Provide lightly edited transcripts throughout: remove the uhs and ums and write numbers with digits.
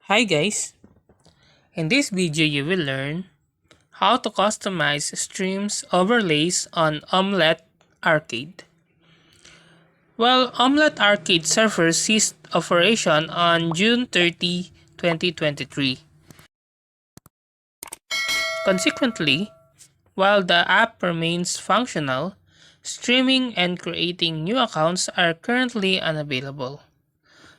Hi guys! In this video you will learn how to customize streams overlays on Omlet Arcade. Well, Omlet Arcade server ceased operation on June 30, 2023. Consequently, while the app remains functional, streaming and creating new accounts are currently unavailable.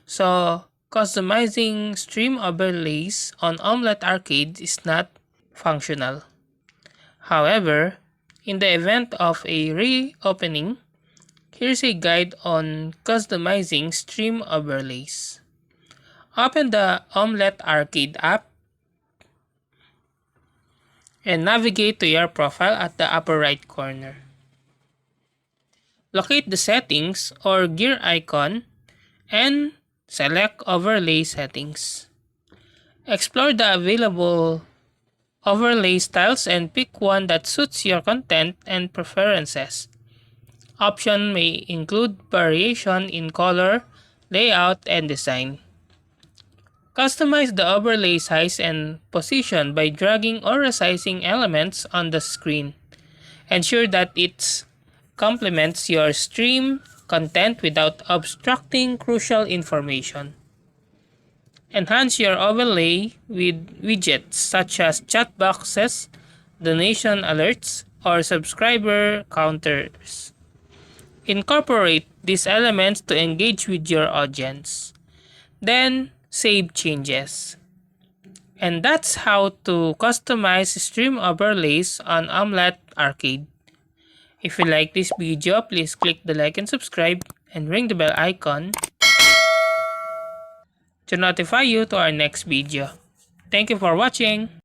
So, customizing stream overlays on Omlet Arcade is not functional. However, in the event of a reopening, here's a guide on customizing stream overlays. Open the Omlet Arcade app and navigate to your profile at the upper right corner. Locate the settings or gear icon and select Overlay Settings. Explore the available overlay styles and pick one that suits your content and preferences. Options may include variation in color, layout, and design. Customize the overlay size and position by dragging or resizing elements on the screen. Ensure that it complements your stream content without obstructing crucial information. Enhance your overlay with widgets such as chat boxes, donation alerts, or subscriber counters. Incorporate these elements to engage with your audience. Then, save changes. And that's how to customize stream overlays on Omlet Arcade. If you like this video, please click the like and subscribe and ring the bell icon to notify you to our next video. Thank you for watching.